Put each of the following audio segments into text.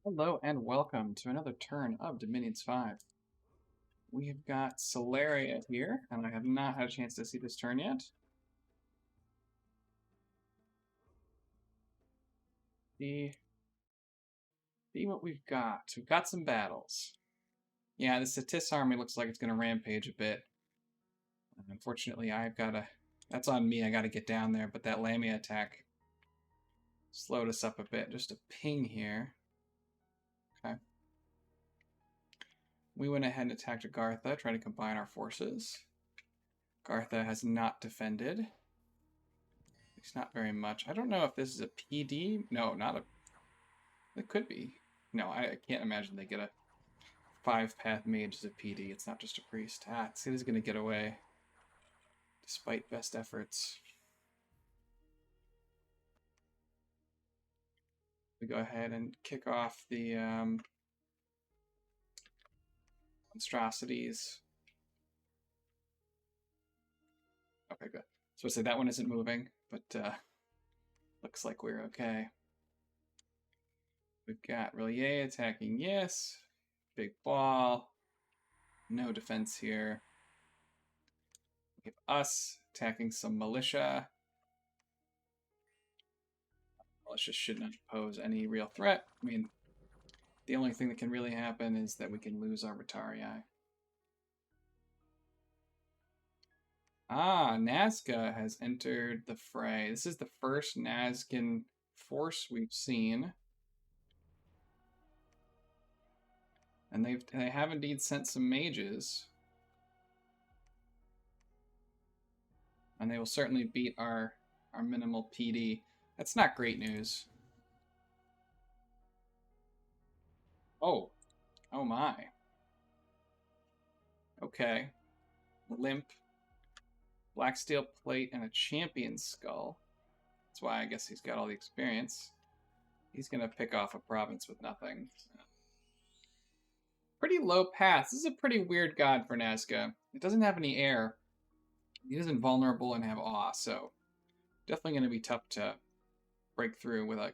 Hello and welcome to another turn of Dominions 5. We have got Sceleria here, and I have not had a chance to see this turn yet. See what we've got. We've got some battles. Yeah, the Satis army looks like it's going to rampage a bit. Unfortunately, I've got to... That's on me, I got to get down there, but that Lamia attack slowed us up a bit. Just a ping here. Okay. We went ahead and attacked Agartha, trying to combine our forces. Agartha has not defended. It's not very much. I don't know if this is a PD. No, not a... It could be. No, I can't imagine they get a 5-path mage as a PD. It's not just a priest. Ah, City's going to get away. Despite best efforts. We go ahead and kick off the monstrosities. Okay, good. So I say that one isn't moving, but looks like we're okay. We've got Relier attacking, yes. Big ball. No defense here. We have us attacking some militia. Militia should not pose any real threat. I mean, the only thing that can really happen is that we can lose our Retarii. Ah, Nazca has entered the fray. This is the first Nazcan force we've seen. And they have indeed sent some mages. And they will certainly beat our minimal PD. That's not great news. Oh. Oh my. Okay. Limp. Black steel plate and a champion skull. That's why I guess he's got all the experience. He's going to pick off a province with nothing. Pretty low path. This is a pretty weird god for Nazca. It doesn't have any air. He is invulnerable and have awe, so definitely going to be tough to break through with a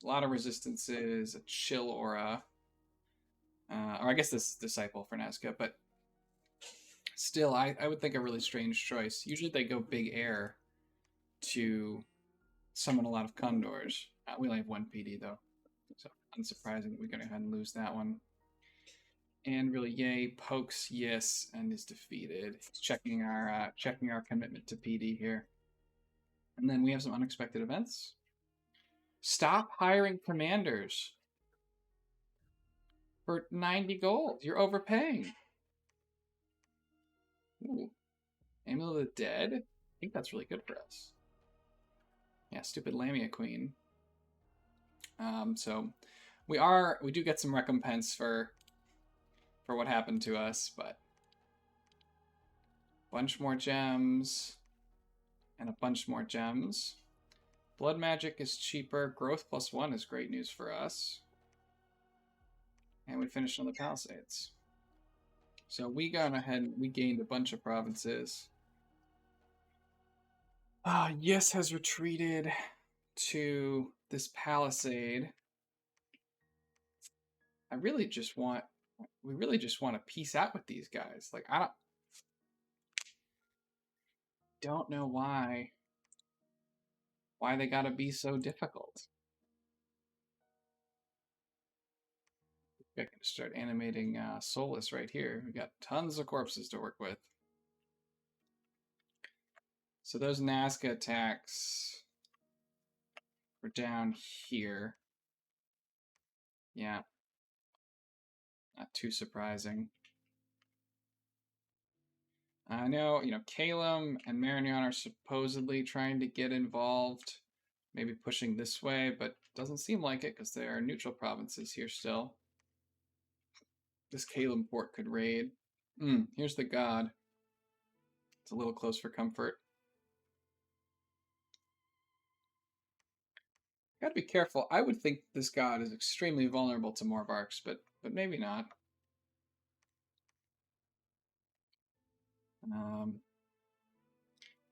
lot of resistances, a chill aura. Or I guess this is Disciple for Nazca, but still, I would think a really strange choice. Usually they go big air to summon a lot of Condors. We only have one PD, though, so unsurprising that we're going to go ahead and lose that one. And really, yay, pokes yes, and is defeated. He's checking our commitment to PD here. And then we have some unexpected events. Stop hiring commanders for 90 gold. You're overpaying. Ooh. Amulet of the Dead? I think that's really good for us. Yeah, stupid Lamia Queen. So we do get some recompense for what happened to us, but a bunch more gems and a bunch more gems. Blood magic is cheaper. Growth +1 is great news for us. And we finished on the Palisades. So we got ahead, we gained a bunch of provinces. Yes has retreated to this palisade. We really just want to peace out with these guys. Like, I don't know why they gotta be so difficult. I can start animating Solus right here. We got tons of corpses to work with. So those Nazca attacks were down here. Yeah. Not too surprising. I know, Calum and Marignon are supposedly trying to get involved, maybe pushing this way, but doesn't seem like it because there are neutral provinces here still. This Calum port could raid. Here's the god. It's a little close for comfort. Gotta be careful. I would think this god is extremely vulnerable to Morbarks, but maybe not.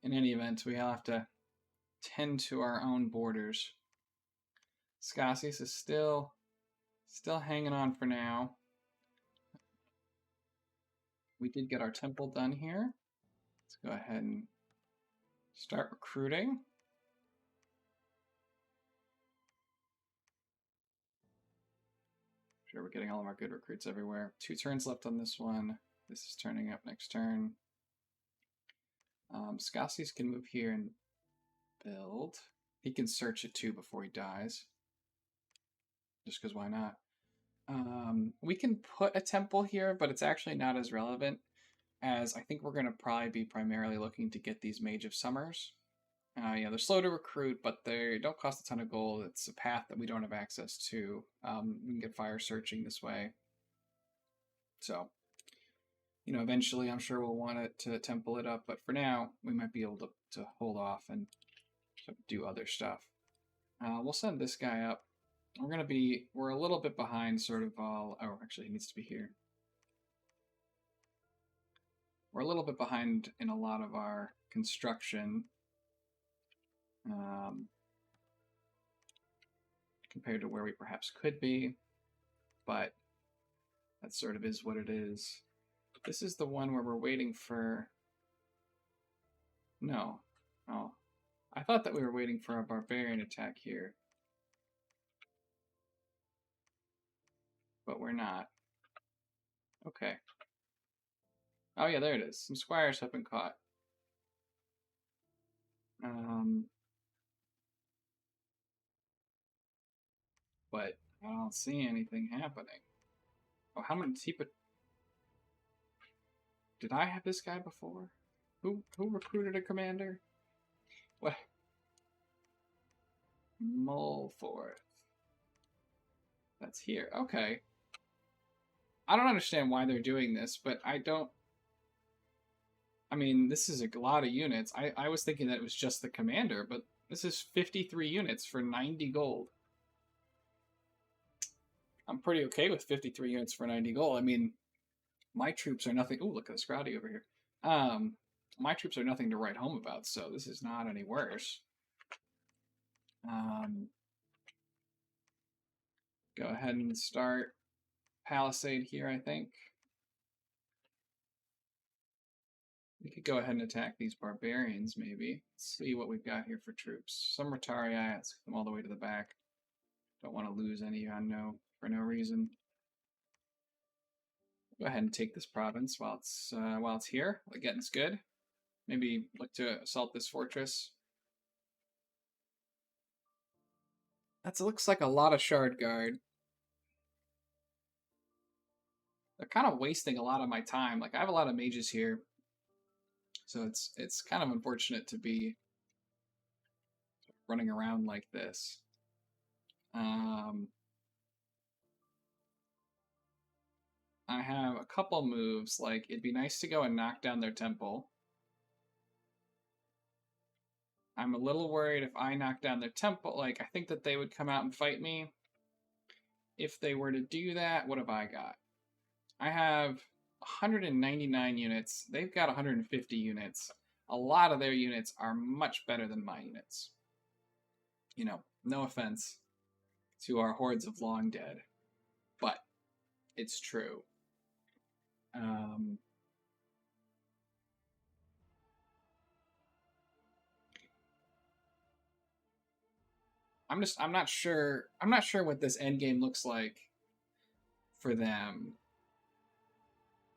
In any event, we all have to tend to our own borders. Scasius is still Still hanging on for now. We did get our temple done here. Let's go ahead and start recruiting. Sure, we're getting all of our good recruits everywhere. 2 turns left on this one. This is turning up next turn. Scasi's can move here and build. He can search it too before he dies. Just because why not? We can put a temple here, but it's actually not as relevant, as I think we're going to probably be primarily looking to get these Mage of Summers. Yeah, they're slow to recruit, but they don't cost a ton of gold. It's a path that we don't have access to. We can get fire searching this way. So, eventually I'm sure we'll want it to temple it up, but for now, we might be able to hold off and do other stuff. We'll send this guy up. We're a little bit behind sort of all, oh, actually he needs to be here. We're a little bit behind in a lot of our construction compared to where we perhaps could be, but that sort of is what it is. This is the one where we're waiting for... No. Oh. I thought that we were waiting for a barbarian attack here. But we're not. Okay. Oh yeah, there it is. Some squires have been caught. But I don't see anything happening. Oh, how many people... Did I have this guy before? Who recruited a commander? What? Mulforth. That's here. Okay. I don't understand why they're doing this, but I don't... I mean, this is a lot of units. I was thinking that it was just the commander, but this is 53 units for 90 gold. I'm pretty okay with 53 units for 90 gold. I mean, my troops are nothing... Ooh, look at the Scrowdy over here. My troops are nothing to write home about, so this is not any worse. Go ahead and start Palisade here, I think. We could go ahead and attack these barbarians, maybe. Let's see what we've got here for troops. Some Retarii, let's get them all the way to the back. Don't want to lose any for no reason. Go ahead and take this province while it's here. Getting's good. Maybe look to assault this fortress. That looks like a lot of Shard Guard. They're kind of wasting a lot of my time. Like, I have a lot of mages here, so it's kind of unfortunate to be running around like this. I have a couple moves, like it'd be nice to go and knock down their temple. I'm a little worried if I knock down their temple, like I think that they would come out and fight me. If they were to do that, what have I got? I have 199 units. They've got 150 units. A lot of their units are much better than my units. No offense to our hordes of long dead, but it's true. I'm not sure what this end game looks like for them.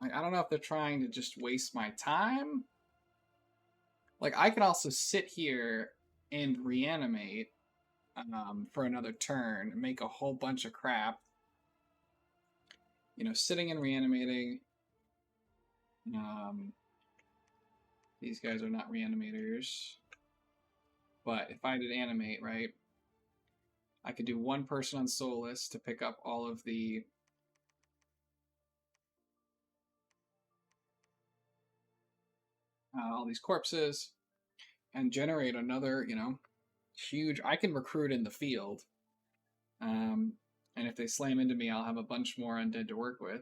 Like, I don't know if they're trying to just waste my time. Like, I could also sit here and reanimate for another turn and make a whole bunch of crap. Sitting and reanimating. These guys are not reanimators. But if I did animate, right, I could do one person on Soulless to pick up all of the all these corpses and generate another, huge... I can recruit in the field. And if they slam into me, I'll have a bunch more undead to work with.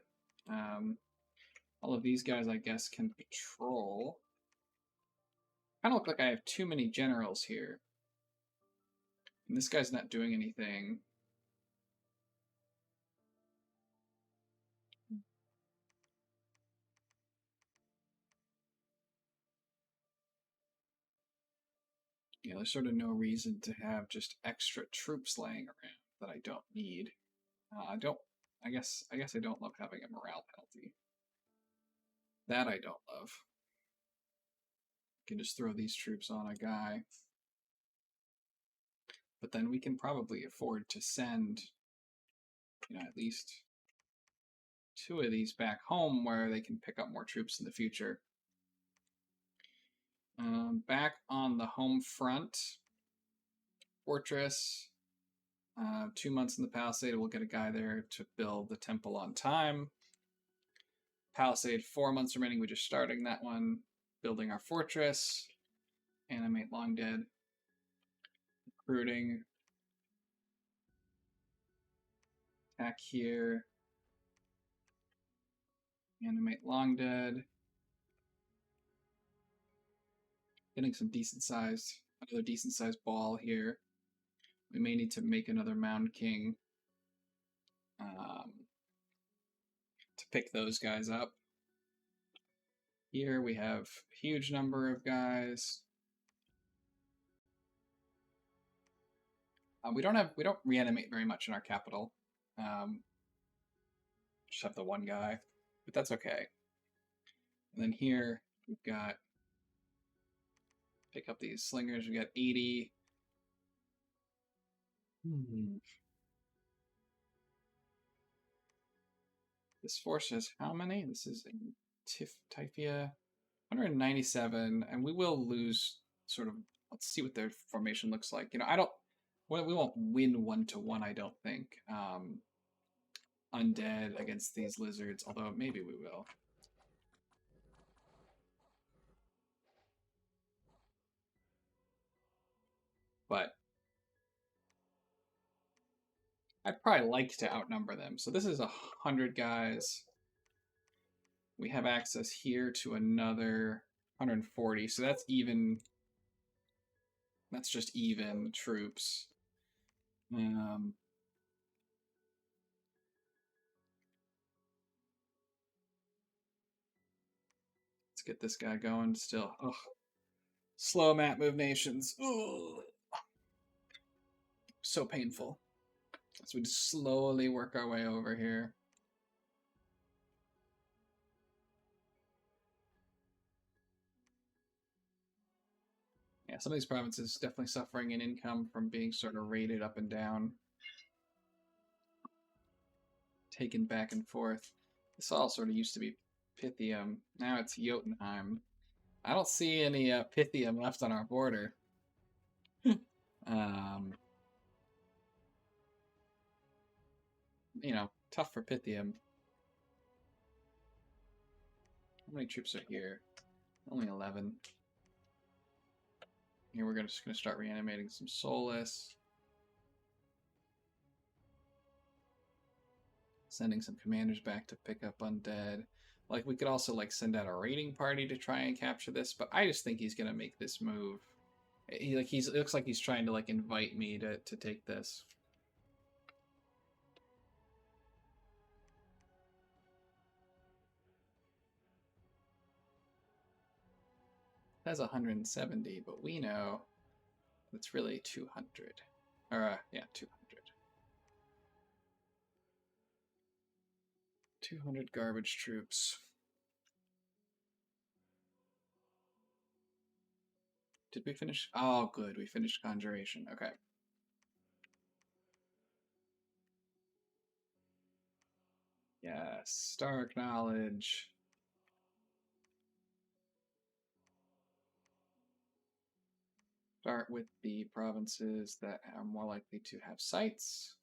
All of these guys, I guess, can patrol. Kind of look like I have too many generals here. And this guy's not doing anything. You know, there's sort of no reason to have just extra troops laying around that I don't need. I don't. I guess I don't love having a morale penalty. That I don't love. I can just throw these troops on a guy. But then we can probably afford to send, you know, at least 2 of these back home where they can pick up more troops in the future. Back on the home front, fortress. 2 months in the palisade, we'll get a guy there to build the temple on time. Palisade, 4 months remaining. We're just starting that one, building our fortress. Animate long dead. Recruiting. Attack here. Animate long dead. Getting some another decent sized ball here. We may need to make another Mound King to pick those guys up. Here we have a huge number of guys. We don't reanimate very much in our capital. Just have the one guy, but that's okay. And then here we've got pick up these slingers. We got 80. This force has how many? This is in Typhia, 197, and we will lose sort of. Let's see what their formation looks like. You know, we won't win 1-1. I don't think. Undead against these lizards, although maybe we will. But I'd probably like to outnumber them. So this is 100 guys. We have access here to another 140. So that's even. That's just even troops. Let's get this guy going still. Ugh. Slow map move nations. Ugh. So painful. So we just slowly work our way over here. Yeah, some of these provinces definitely suffering in income from being sort of raided up and down. Taken back and forth. This all sort of used to be Pythium. Now it's Jotunheim. I don't see any Pythium left on our border. You know, tough for Pythium. How many troops are here? Only 11. Here we're just going to start reanimating some Solus. Sending some commanders back to pick up undead. Like, we could also, like, send out a raiding party to try and capture this, but I just think he's going to make this move. It looks like he's trying to, like, invite me to take this. It has 170, but we know it's really 200. Or, yeah, 200. 200 garbage troops. Did we finish? Oh, good. We finished Conjuration. Okay. Yes. Dark Knowledge. Start with the provinces that are more likely to have sites.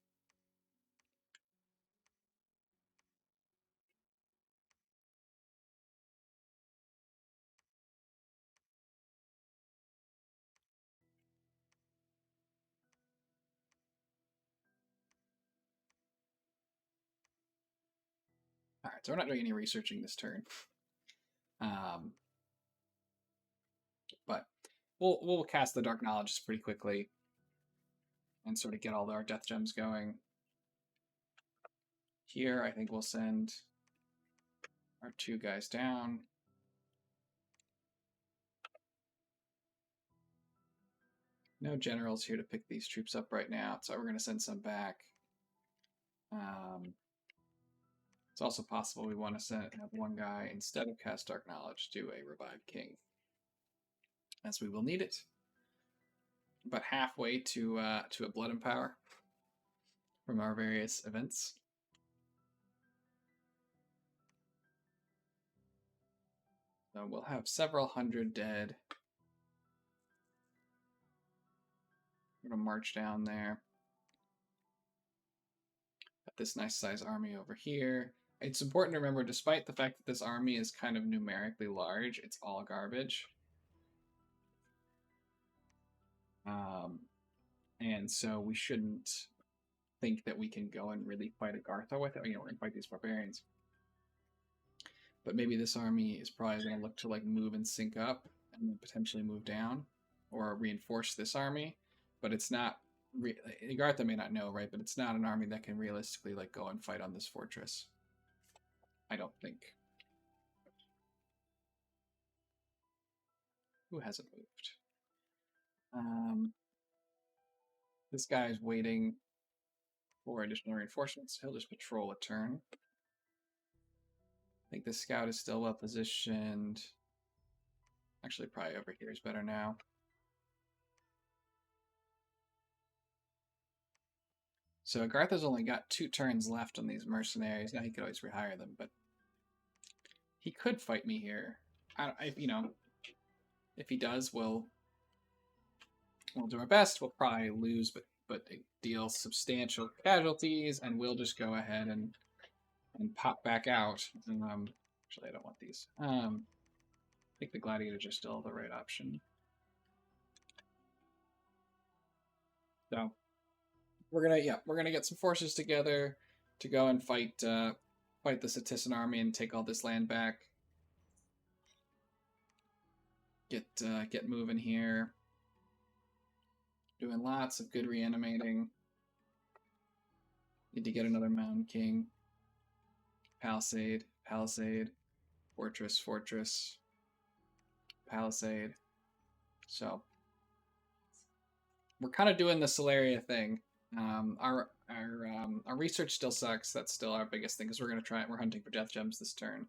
All right, so we're not doing any researching this turn. But we'll cast the Dark Knowledge pretty quickly and sort of get all our death gems going. Here, I think we'll send our 2 guys down. No generals here to pick these troops up right now, so we're going to send some back. It's also possible we want to have one guy, instead of cast Dark Knowledge, do a Revive King, as we will need it. About halfway to a Blood and Power from our various events. So we'll have several hundred dead. We're going to march down there. Got this nice size army over here. It's important to remember, despite the fact that this army is kind of numerically large, it's all garbage. And so we shouldn't think that we can go and really fight Agartha with it. You know, we're going to fight these barbarians. But maybe this army is probably going to look to like move and sync up and then potentially move down or reinforce this army. But it's not, Agartha may not know, right? But it's not an army that can realistically like go and fight on this fortress. I don't think. Who hasn't moved? This guy is waiting for additional reinforcements. He'll just patrol a turn. I think the scout is still well positioned. Actually, probably over here is better now. So Agartha's only got 2 turns left on these mercenaries. Now he could always rehire them, but he could fight me here. You know, if he does, we'll do our best. We'll probably lose, but it deals substantial casualties, and we'll just go ahead and pop back out. Actually, I don't want these. I think the gladiators are still the right option. So we're gonna get some forces together to go and fight the Cetizen army and take all this land back. Get moving here. Doing lots of good reanimating. Need to get another Mountain King. Palisade, Palisade, Fortress, Fortress, Palisade. So we're kind of doing the Sceleria thing. Our research still sucks. That's still our biggest thing because we're hunting for death gems this turn.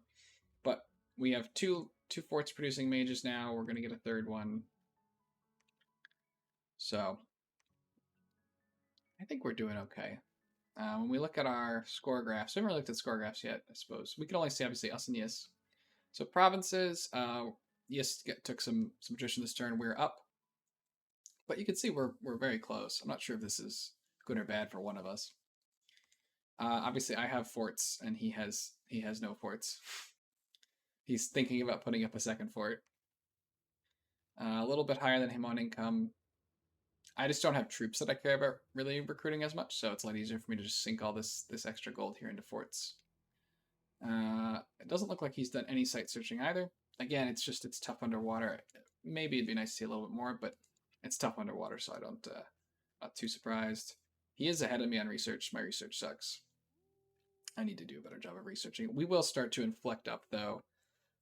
But we have two forts producing mages now. We're gonna get a third one. So I think we're doing okay. When we look at our score graphs, we haven't really looked at score graphs yet, I suppose. We can only see, obviously, us and Yes. So provinces, Yes took some attrition this turn. We're up. But you can see we're very close. I'm not sure if this is good or bad for one of us. Obviously, I have forts, and he has no forts. He's thinking about putting up a second fort. A little bit higher than him on income. I just don't have troops that I care about really recruiting as much, so it's a lot easier for me to just sink all this extra gold here into forts. It doesn't look like he's done any site searching either. Again, it's tough underwater. Maybe it'd be nice to see a little bit more, but it's tough underwater, so I don't not too surprised. He is ahead of me on research. My research sucks. I need to do a better job of researching. We will start to inflect up though.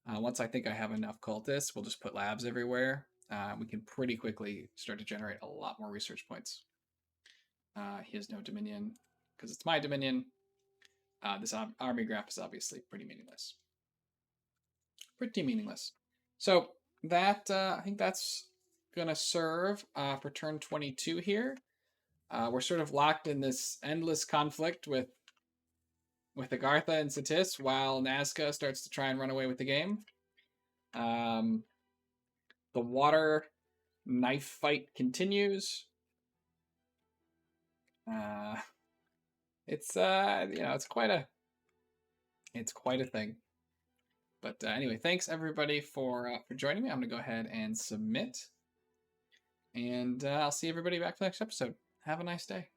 Once I think I have enough cultists, we'll just put labs everywhere. We can pretty quickly start to generate a lot more research points. He has no dominion because it's my dominion. This army graph is obviously pretty meaningless. Pretty meaningless. So that I think that's gonna serve for turn 22 here. We're sort of locked in this endless conflict with Agartha and Cetis while Nazca starts to try and run away with the game. The water knife fight continues. It's it's quite a thing. But anyway, thanks everybody for joining me. I'm gonna go ahead and submit, and I'll see everybody back for the next episode. Have a nice day.